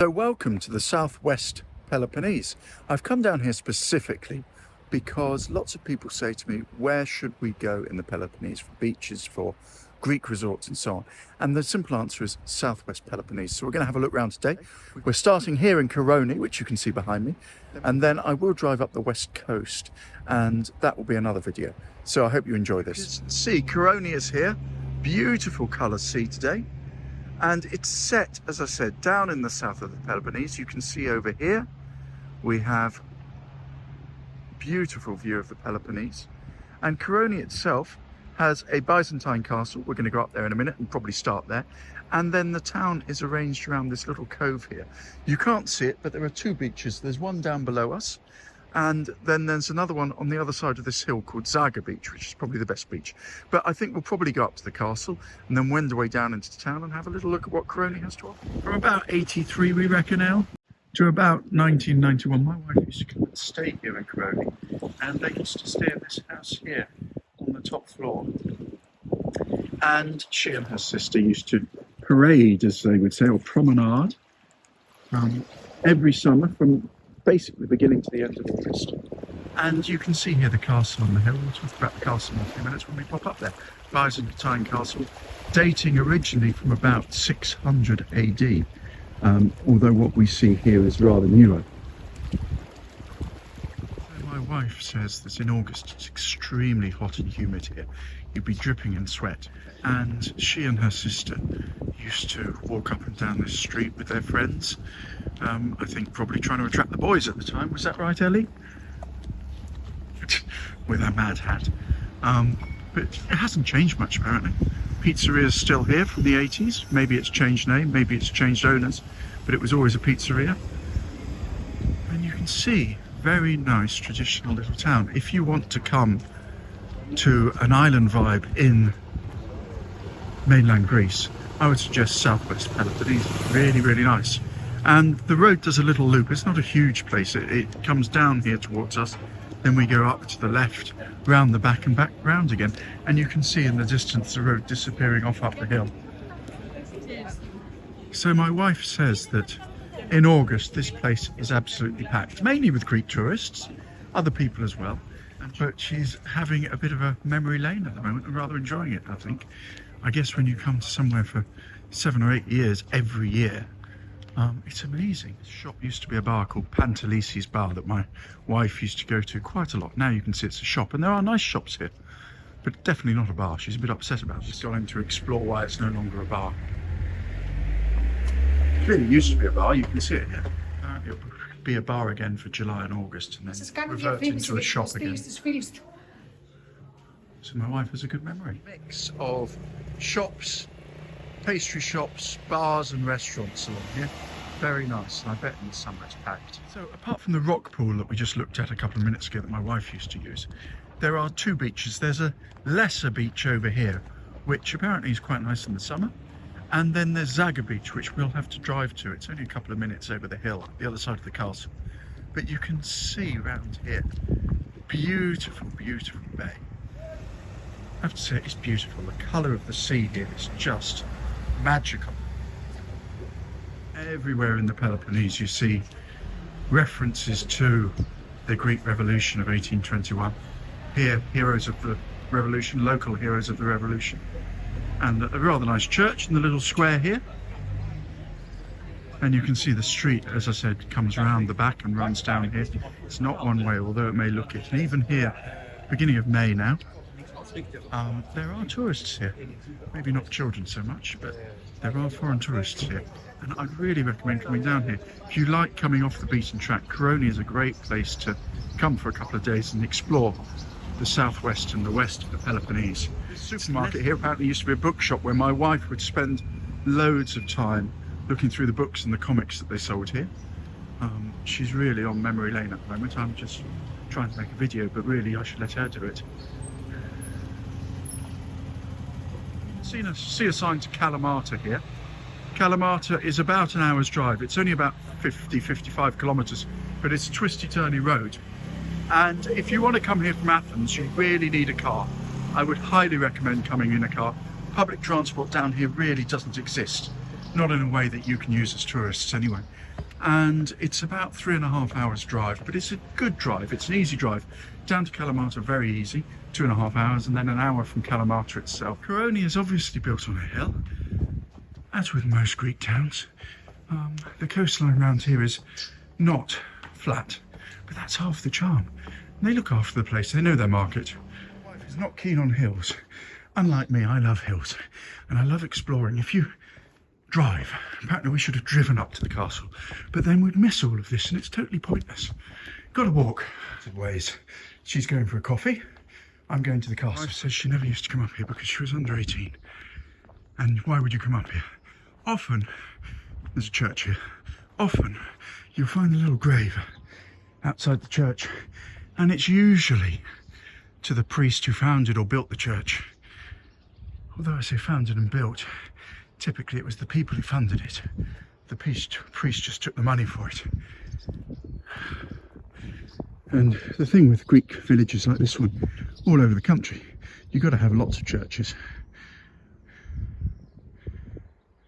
So welcome to the southwest Peloponnese. I've come down here specifically because lots of people say to me, where should we go in the Peloponnese for beaches, for Greek resorts and so on? And the simple answer is southwest Peloponnese. So we're going to have a look around today. We're starting here in Koroni, which you can see behind me, and then I will drive up the west coast, and that will be another video. So I hope you enjoy this. See, Koroni is here. Beautiful colour sea today. And it's set, as I said, down in the south of the Peloponnese. You can see over here, we have a beautiful view of the Peloponnese. And Koroni itself has a Byzantine castle. We're going to go up there in a minute and probably start there. And then the town is arranged around this little cove here. You can't see it, but there are two beaches. There's one down below us, and then there's another one on the other side of this hill called Zaga Beach, which is probably the best beach. But I think we'll probably go up to the castle and then wend our way down into town and have a little look at what Koroni has to offer. From about 83, we reckon now, to about 1991, my wife used to come and stay here in Koroni, and they used to stay in this house here on the top floor. And she and her sister used to parade, as they would say, or promenade, every summer from basically beginning to the end of August. And you can see here the castle on the hill. We'll talk about the castle in a few minutes when we pop up there. Byzantine Castle, dating originally from about 600 AD, although what we see here is rather newer. So my wife says that in August it's extremely hot and humid here. You'd be dripping in sweat. And she and her sister used to walk up and down this street with their friends. I think probably trying to attract the boys at the time. Was that right, Ellie? With her mad hat. But it hasn't changed much, apparently. Pizzeria's still here from the 80s. Maybe it's changed name, maybe it's changed owners, but it was always a pizzeria. And you can see, very nice traditional little town. If you want to come to an island vibe in mainland Greece, I would suggest southwest Peloponnese. Really, really nice. And the road does a little loop. It's not a huge place. It comes down here towards us, then we go up to the left, round the back and back round again, and you can see in the distance the road disappearing off up the hill. So my wife says that in August this place is absolutely packed, mainly with Greek tourists, other people as well, but she's having a bit of a memory lane at the moment and rather enjoying it, I think. I guess when you come to somewhere for 7 or 8 years every year, it's amazing. This shop used to be a bar called Pantelissi's Bar that my wife used to go to quite a lot. Now you can see it's a shop, and there are nice shops here, but definitely not a bar. She's a bit upset about it. She's going to explore why it's no longer a bar. It clearly used to be a bar, you can see it here. It'll be a bar again for July and August, and then revert into a shop again. So my wife has a good memory. Mix of shops, pastry shops, bars and restaurants along here. Very nice, and I bet in the summer it's packed. So apart from the rock pool that we just looked at a couple of minutes ago that my wife used to use, there are two beaches. There's a lesser beach over here, which apparently is quite nice in the summer. And then there's Zaga Beach, which we'll have to drive to. It's only a couple of minutes over the hill, the other side of the castle. But you can see around here, beautiful, beautiful bay. I have to say it's beautiful. The colour of the sea here is just magical. Everywhere in the Peloponnese you see references to the Greek Revolution of 1821. Here, heroes of the revolution, local heroes of the revolution. And a rather nice church in the little square here. And you can see the street, as I said, comes around the back and runs down here. It's not one way, although it may look it. And even here, beginning of May now, there are tourists here. Maybe not children so much, but there are foreign tourists here. And I'd really recommend coming down here. If you like coming off the beaten track, Koroni is a great place to come for a couple of days and explore the southwest and the west of the Peloponnese. This supermarket here apparently used to be a bookshop where my wife would spend loads of time looking through the books and the comics that they sold here. She's really on memory lane at the moment. I'm just trying to make a video, but really I should let her do it. See a sign to Kalamata here. Kalamata is about an hour's drive. It's only about 50-55 kilometers, but it's a twisty-turny road. And if you want to come here from Athens, you really need a car. I would highly recommend coming in a car. Public transport down here really doesn't exist. not in a way that you can use as tourists anyway. And it's about 3.5 hours drive, but it's a good drive. It's an easy drive. Down to Kalamata, very easy, 2.5 hours, and then an hour from Kalamata itself. Koroni is obviously built on a hill, as with most Greek towns. The coastline around here is not flat, but that's half the charm. They look after the place, they know their market. My wife is not keen on hills. Unlike me, I love hills, and I love exploring. If you drive, apparently we should have driven up to the castle, but then we'd miss all of this, and it's totally pointless. Got to walk ways. She's going for a coffee, I'm going to the castle. My wife says she never used to come up here because she was under 18. And why would you come up here? Often, there's a church here, often you'll find a little grave outside the church, and it's usually to the priest who founded or built the church. Although I say founded and built, typically it was the people who funded it. The priest just took the money for it. And the thing with Greek villages like this one, all over the country, you've got to have lots of churches.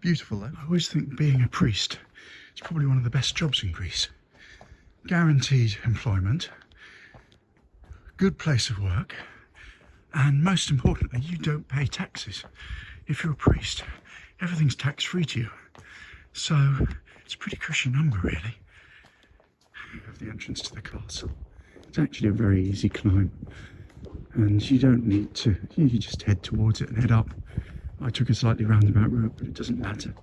Beautiful though. I always think being a priest is probably one of the best jobs in Greece. Guaranteed employment, good place of work, and most importantly, you don't pay taxes. If you're a priest, everything's tax-free to you. So it's a pretty cushy number, really. Of the entrance to the castle. It's actually a very easy climb, and you don't need to, you just head towards it and head up. I took a slightly roundabout route, but it doesn't matter.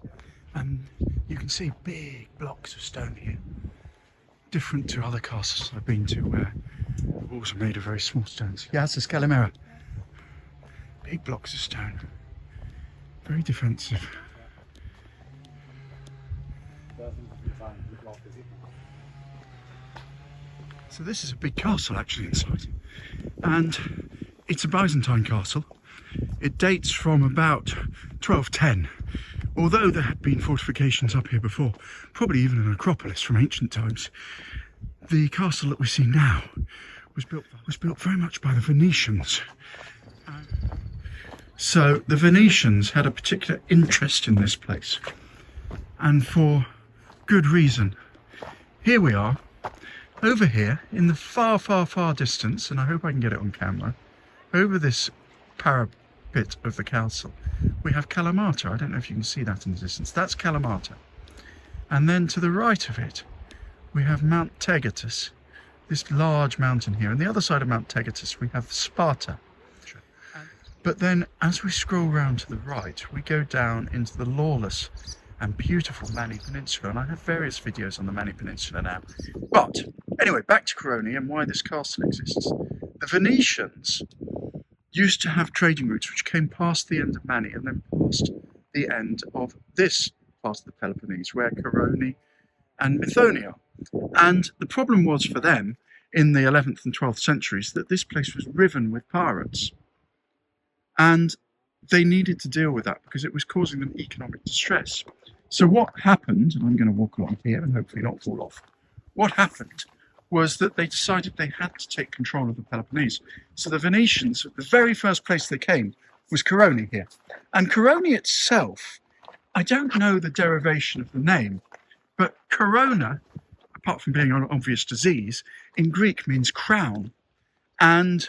And you can see big blocks of stone here, different to other castles I've been to where the walls are made of very small stones. Yasis Kalamata. Big blocks of stone, very defensive. So this is a big castle actually inside, and it's a Byzantine castle. It dates from about 1210, although there had been fortifications up here before, probably even an acropolis from ancient times. The castle that we see now was built very much by the Venetians. So the Venetians had a particular interest in this place, and for good reason. Here we are, over here in the far, far, far distance, and I hope I can get it on camera, over this parapet of the castle, we have Kalamata. I don't know if you can see that in the distance. That's Kalamata. And then to the right of it, we have Mount Tegetus, this large mountain here. And the other side of Mount Tegetus, we have Sparta. But then as we scroll round to the right, we go down into the lawless and beautiful Mani Peninsula, and I have various videos on the Mani Peninsula now. But anyway, back to Koroni and why this castle exists. The Venetians used to have trading routes which came past the end of Mani and then past the end of this part of the Peloponnese, where Koroni and Methone are. And the problem was for them in the 11th and 12th centuries that this place was riven with pirates. And they needed to deal with that because it was causing them economic distress. So what happened, and I'm going to walk along here and hopefully not fall off, what happened was that they decided they had to take control of the Peloponnese. So the Venetians, the very first place they came was Koroni here. And Koroni itself, I don't know the derivation of the name, but Corona, apart from being an obvious disease, in Greek means crown. And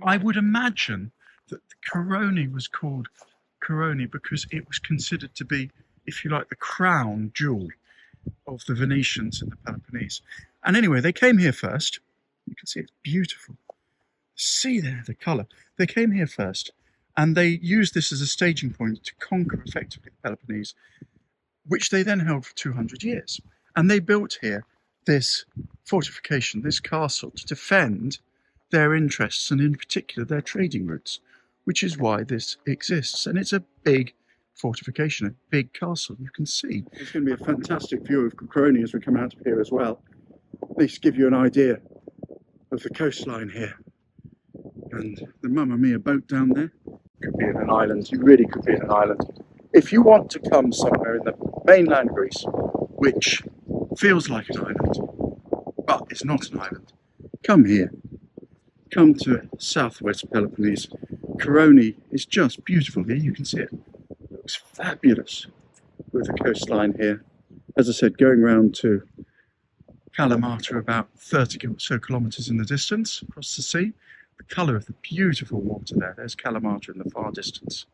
I would imagine that the Koroni was called Koroni because it was considered to be, if you like, the crown jewel of the Venetians in the Peloponnese. And anyway, they came here first. You can see it's beautiful. See there, the colour. They came here first, and they used this as a staging point to conquer effectively the Peloponnese, which they then held for 200 years. And they built here this fortification, this castle, to defend their interests, and in particular their trading routes, which is why this exists. And it's a big fortification, a big castle, you can see. It's going to be a fantastic view of Koroni as we come out of here as well. At least give you an idea of the coastline here. And the Mamma Mia boat down there could be in an island. You really could be in an island. If you want to come somewhere in the mainland Greece, which feels like an island, but it's not an island, come here. Come to southwest Peloponnese. Koroni is just beautiful here. You can see it. It looks fabulous. with the coastline here. As I said, going round to Kalamata, about 30 or so kilometres in the distance across the sea. The colour of the beautiful water there. There's Kalamata in the far distance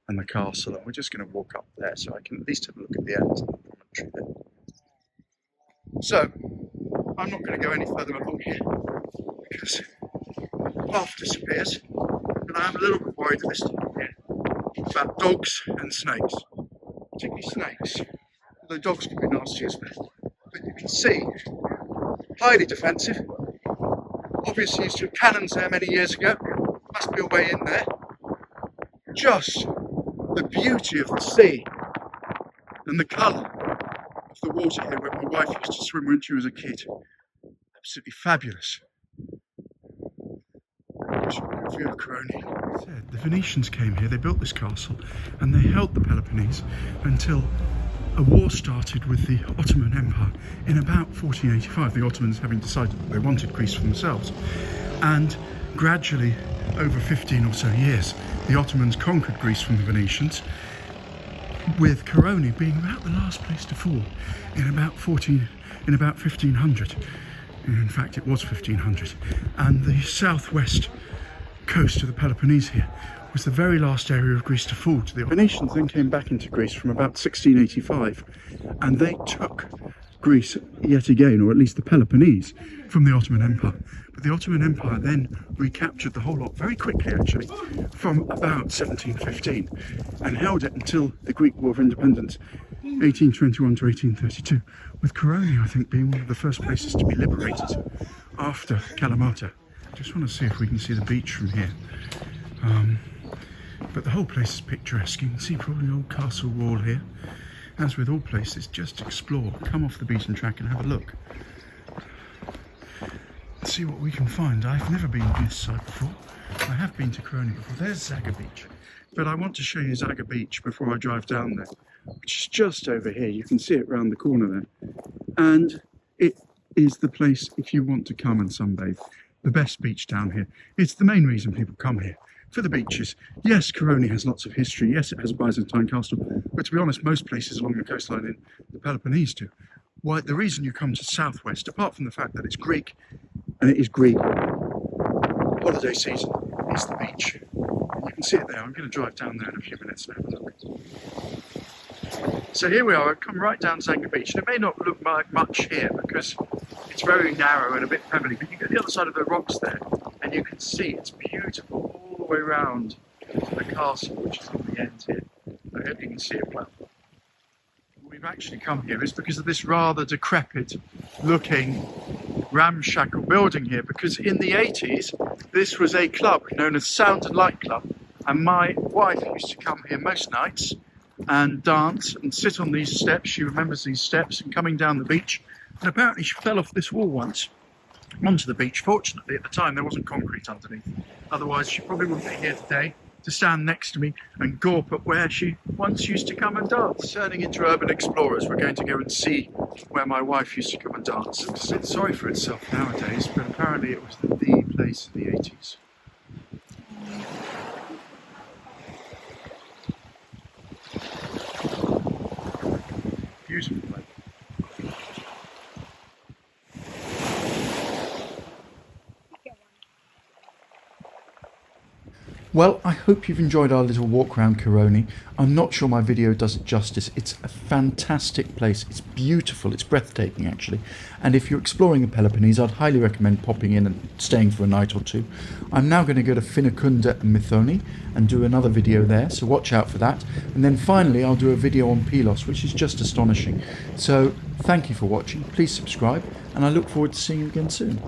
and the castle. And we're just going to walk up there so I can at least have a look at the end of the promontory there. So, I'm not going to go any further along here because the path disappears. And I'm a little bit worried at this time here about dogs and snakes. Particularly snakes. Although dogs can be nasty as well. But you can see, highly defensive. Obviously used to have cannons there many years ago. Must be a way in there. Just the beauty of the sea and the colour of the water here where my wife used to swim when she was a kid. Absolutely fabulous. View of Koroni. The Venetians came here, they built this castle and they held the Peloponnese until a war started with the Ottoman Empire in about 1485, the Ottomans having decided that they wanted Greece for themselves. And gradually, over 15 or so years, the Ottomans conquered Greece from the Venetians, with Koroni being about the last place to fall in about 1500. In fact, it was 1500. And the southwest coast of the Peloponnese here was the very last area of Greece to fall to the Venetians. Then came back into Greece from about 1685, and they took Greece yet again, or at least the Peloponnese, from the Ottoman Empire. But the Ottoman Empire then recaptured the whole lot very quickly, actually, from about 1715, and held it until the Greek War of Independence, 1821 to 1832, with Koroni, I think, being one of the first places to be liberated after Kalamata. Just want to see if we can see the beach from here. But the whole place is picturesque. You can see probably an old castle wall here. As with all places, just explore, come off the beaten track and have a look. See what we can find. I've never been on this side before. I have been to Koroni before. There's Zaga Beach. But I want to show you Zaga Beach before I drive down there, which is just over here. You can see it round the corner there. And it is the place, if you want to come and sunbathe, the best beach down here. It's the main reason people come here, for the beaches. Yes, Koroni has lots of history. Yes, it has a Byzantine castle. But to be honest, most places along the coastline in the Peloponnese do. Why, the reason you come to southwest, apart from the fact that it's Greek, and it is Greek holiday season, is the beach. And you can see it there. I'm going to drive down there in a few minutes and have a look. So here we are. I've come right down Zaga Beach, and it may not look like much here because it's very narrow and a bit pebbly, but you get the other side of the rocks there, and you can see it's beautiful all the way around the castle, which is on the end here. I hope you can see it well. We've actually come here is because of this rather decrepit looking ramshackle building here, because in the 80s this was a club known as Sound and Light Club, and my wife used to come here most nights and dance and sit on these steps. She remembers these steps and coming down the beach, and apparently she fell off this wall once onto the beach. Fortunately at the time there wasn't concrete underneath, otherwise she probably wouldn't be here today to stand next to me and gawp at where she once used to come and dance. Turning into urban explorers, we're going to go and see where my wife used to come and dance. It's a bit sorry for itself nowadays, but apparently it was the place in the 80s. Beautiful place. Well, I hope you've enjoyed our little walk around Koroni. I'm not sure my video does it justice. It's a fantastic place. It's beautiful. It's breathtaking, actually. And if you're exploring the Peloponnese, I'd highly recommend popping in and staying for a night or two. I'm now going to go to Finakunda and Methoni and do another video there, so watch out for that. And then finally, I'll do a video on Pylos, which is just astonishing. So thank you for watching. Please subscribe, and I look forward to seeing you again soon.